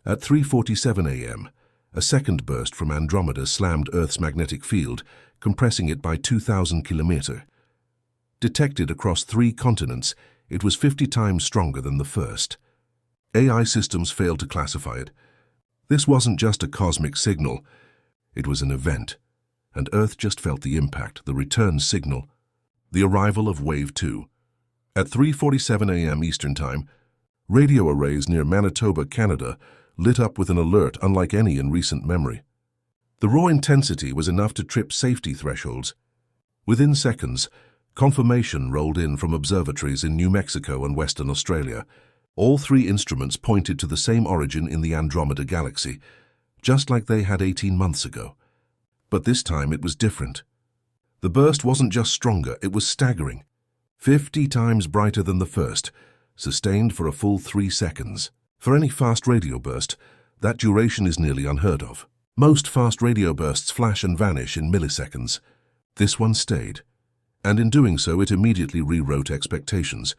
At 3:47 a.m., a second burst from Andromeda slammed Earth's magnetic field, compressing it by 2,000 kilometers. Detected across 3 continents, it was 50 times stronger than the first. AI systems failed to classify it. This wasn't just a cosmic signal, it was an event, and Earth just felt the impact, the return signal, the arrival of Wave 2. At 3:47 a.m. Eastern Time, radio arrays near Manitoba, Canada, lit up with an alert unlike any in recent memory. The raw intensity was enough to trip safety thresholds. Within seconds, confirmation rolled in from observatories in New Mexico and Western Australia. All 3 instruments pointed to the same origin in the Andromeda galaxy, just like they had 18 months ago. But this time it was different. The burst wasn't just stronger, it was staggering. 50 times brighter than the first, sustained for a full 3 seconds. For any fast radio burst, that duration is nearly unheard of. Most fast radio bursts flash and vanish in milliseconds. This one stayed, and in doing so it immediately rewrote expectations.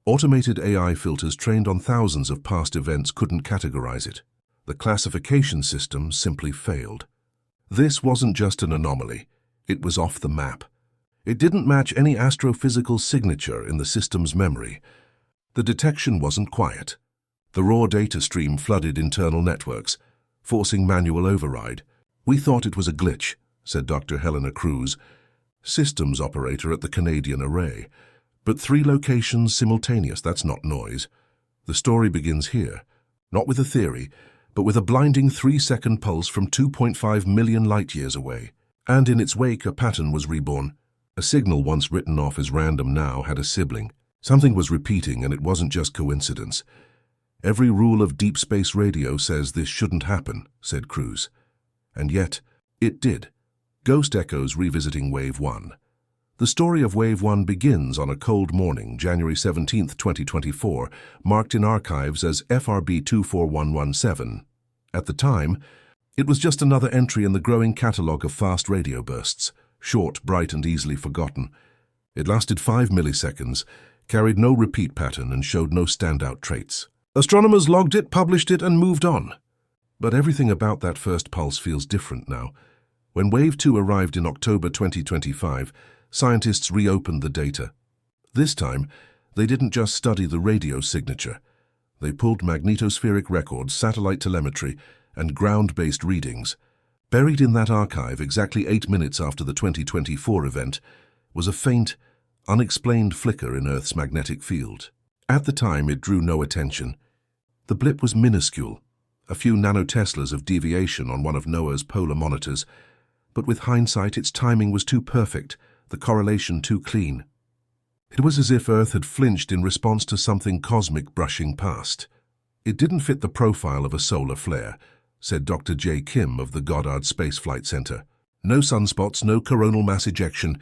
Automated AI filters trained on thousands of past events couldn't categorize it. The classification system simply failed. This wasn't just an anomaly, it was off the map. It didn't match any astrophysical signature in the system's memory. The detection wasn't quiet. The raw data stream flooded internal networks, forcing manual override. "We thought it was a glitch," said Dr. Helena Cruz, systems operator at the Canadian Array. "But 3 locations simultaneous, that's not noise." The story begins here, not with a theory, but with a blinding 3-second pulse from 2.5 million light-years away. And in its wake, a pattern was reborn. A signal once written off as random now had a sibling. Something was repeating, and it wasn't just coincidence. "Every rule of deep space radio says this shouldn't happen," said Cruz. And yet, it did. Ghost echoes revisiting Wave 1. The story of Wave 1 begins on a cold morning, January 17, 2024, marked in archives as FRB 24117. At the time, it was just another entry in the growing catalogue of fast radio bursts, short, bright, and easily forgotten. It lasted 5 milliseconds, carried no repeat pattern, and showed no standout traits. Astronomers logged it, published it, and moved on. But everything about that first pulse feels different now. When Wave 2 arrived in October 2025, scientists reopened the data. This time, they didn't just study the radio signature. They pulled magnetospheric records, satellite telemetry, and ground-based readings. Buried in that archive, exactly 8 minutes after the 2024 event, was a faint, unexplained flicker in Earth's magnetic field. At the time, it drew no attention. The blip was minuscule, a few nanoteslas of deviation on one of NOAA's polar monitors, but with hindsight its timing was too perfect, the correlation too clean. It was as if Earth had flinched in response to something cosmic brushing past. "It didn't fit the profile of a solar flare," said Dr. J. Kim of the Goddard Space Flight Center. "No sunspots, no coronal mass ejection,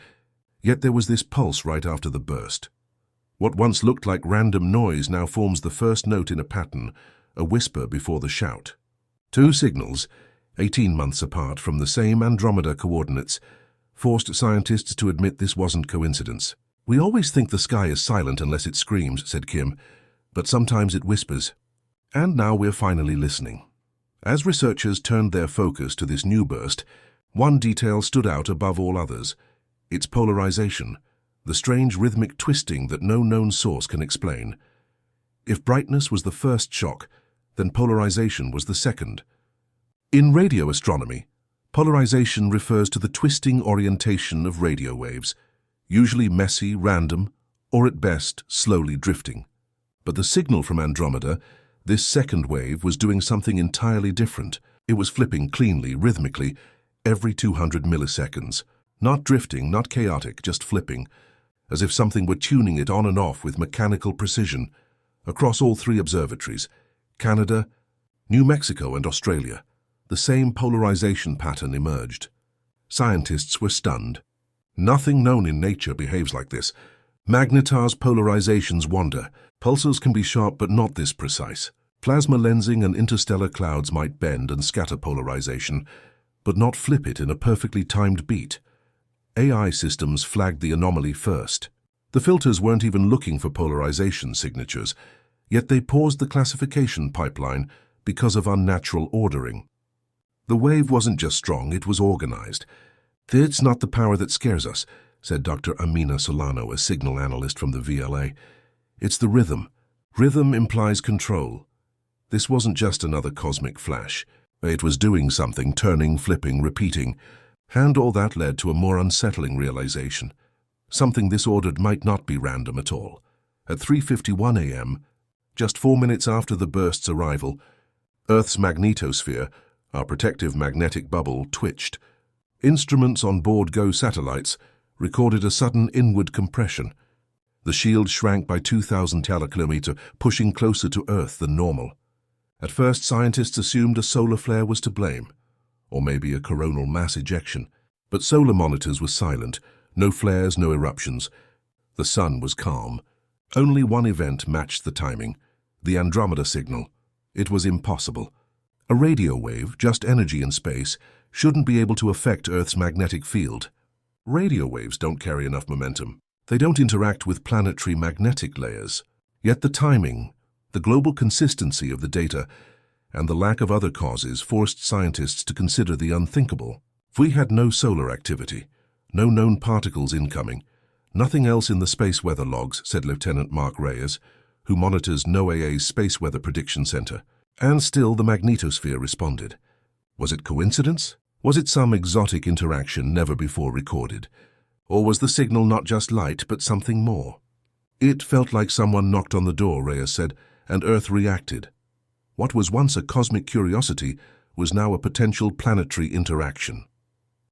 yet there was this pulse right after the burst. What once looked like random noise now forms the first note in a pattern, a whisper before the shout." 2 signals, 18 months apart from the same Andromeda coordinates, forced scientists to admit this wasn't coincidence. "We always think the sky is silent unless it screams," said Kim, "but sometimes it whispers." And now we're finally listening. As researchers turned their focus to this new burst, one detail stood out above all others: its polarization, the strange rhythmic twisting that no known source can explain. If brightness was the first shock, then polarization was the second. In radio astronomy, polarization refers to the twisting orientation of radio waves, usually messy, random, or at best, slowly drifting. But the signal from Andromeda, this second wave, was doing something entirely different. It was flipping cleanly, rhythmically, every 200 milliseconds. Not drifting, not chaotic, just flipping, as if something were tuning it on and off with mechanical precision. Across all 3 observatories, Canada, New Mexico, and Australia, the same polarization pattern emerged. Scientists were stunned. Nothing known in nature behaves like this. Magnetars' polarizations wander. Pulsars can be sharp but not this precise. Plasma lensing and interstellar clouds might bend and scatter polarization, but not flip it in a perfectly timed beat. AI systems flagged the anomaly first. The filters weren't even looking for polarization signatures, yet they paused the classification pipeline, because of unnatural ordering. The wave wasn't just strong, it was organized. "It's not the power that scares us," said Dr. Amina Solano, a signal analyst from the VLA. "It's the rhythm. Rhythm implies control. This wasn't just another cosmic flash. It was doing something, turning, flipping, repeating. And all that led to a more unsettling realization. Something disordered might not be random at all. At 3:51 a.m., just 4 minutes after the burst's arrival, Earth's magnetosphere, our protective magnetic bubble, twitched. Instruments on board GO satellites recorded a sudden inward compression. The shield shrank by 2,000 kilometers, pushing closer to Earth than normal. At first, scientists assumed a solar flare was to blame, or maybe a coronal mass ejection. But solar monitors were silent. No flares, no eruptions. The sun was calm. Only one event matched the timing: the Andromeda signal. It was impossible. A radio wave, just energy in space, shouldn't be able to affect Earth's magnetic field. Radio waves don't carry enough momentum. They don't interact with planetary magnetic layers. Yet the timing, the global consistency of the data, and the lack of other causes forced scientists to consider the unthinkable. If we had no solar activity, no known particles incoming, nothing else in the space weather logs, said Lieutenant Mark Reyes, who monitors NOAA's Space Weather Prediction Center. And still the magnetosphere responded. Was it coincidence? Was it some exotic interaction never before recorded? Or was the signal not just light, but something more? "It felt like someone knocked on the door," Reyes said, "and Earth reacted. What was once a cosmic curiosity was now a potential planetary interaction."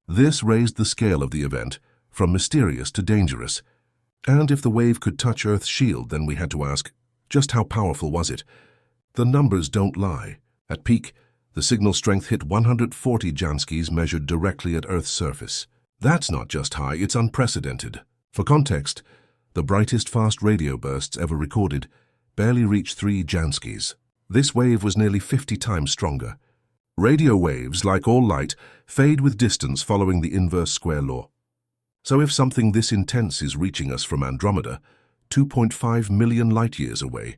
This raised the scale of the event, from mysterious to dangerous. And if the wave could touch Earth's shield, then we had to ask, just how powerful was it? The numbers don't lie. At peak, the signal strength hit 140 Janskis measured directly at Earth's surface. That's not just high, it's unprecedented. For context, the brightest fast radio bursts ever recorded barely reached 3 Janskis. This wave was nearly 50 times stronger. Radio waves, like all light, fade with distance following the inverse square law. So if something this intense is reaching us from Andromeda, 2.5 million light-years away,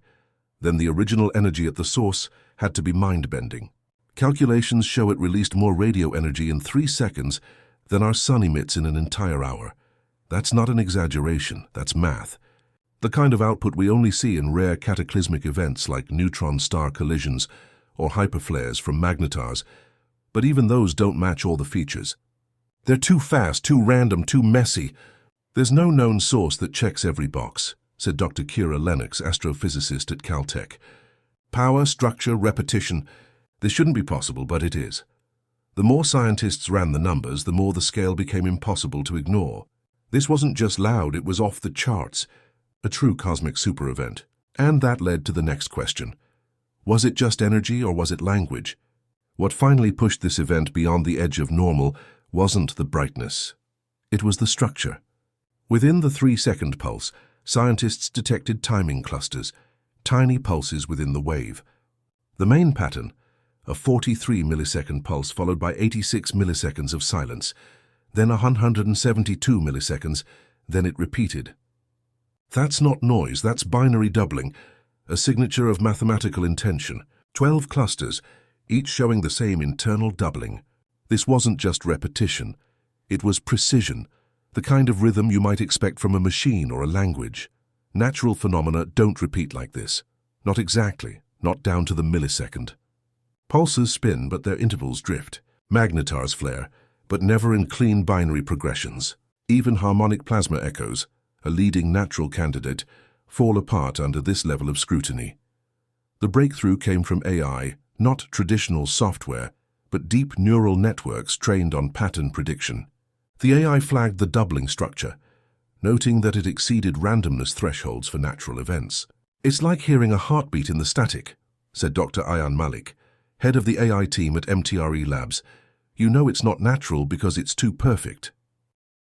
then the original energy at the source had to be mind-bending. Calculations show it released more radio energy in 3 seconds than our sun emits in an entire hour. That's not an exaggeration, that's math. The kind of output we only see in rare cataclysmic events like neutron star collisions or hyperflares from magnetars, but even those don't match all the features. They're too fast, too random, too messy. "There's no known source that checks every box," said Dr. Kira Lennox, astrophysicist at Caltech. "Power, structure, repetition. This shouldn't be possible, but it is." The more scientists ran the numbers, the more the scale became impossible to ignore. This wasn't just loud, it was off the charts. A true cosmic super event. And that led to the next question. Was it just energy or was it language? What finally pushed this event beyond the edge of normal wasn't the brightness. It was the structure. Within the 3-second pulse, scientists detected timing clusters, tiny pulses within the wave. The main pattern, a 43-millisecond pulse followed by 86 milliseconds of silence, then 172 milliseconds, then it repeated. That's not noise, that's binary doubling, a signature of mathematical intention. 12 clusters, each showing the same internal doubling. This wasn't just repetition, it was precision, the kind of rhythm you might expect from a machine or a language. Natural phenomena don't repeat like this. Not exactly, not down to the millisecond. Pulses spin, but their intervals drift. Magnetars flare, but never in clean binary progressions. Even harmonic plasma echoes, a leading natural candidate, fall apart under this level of scrutiny. The breakthrough came from AI, not traditional software, but deep neural networks trained on pattern prediction. The AI flagged the doubling structure, noting that it exceeded randomness thresholds for natural events. "It's like hearing a heartbeat in the static," said Dr. Ayan Malik, head of the AI team at MTRE Labs. "You know it's not natural because it's too perfect."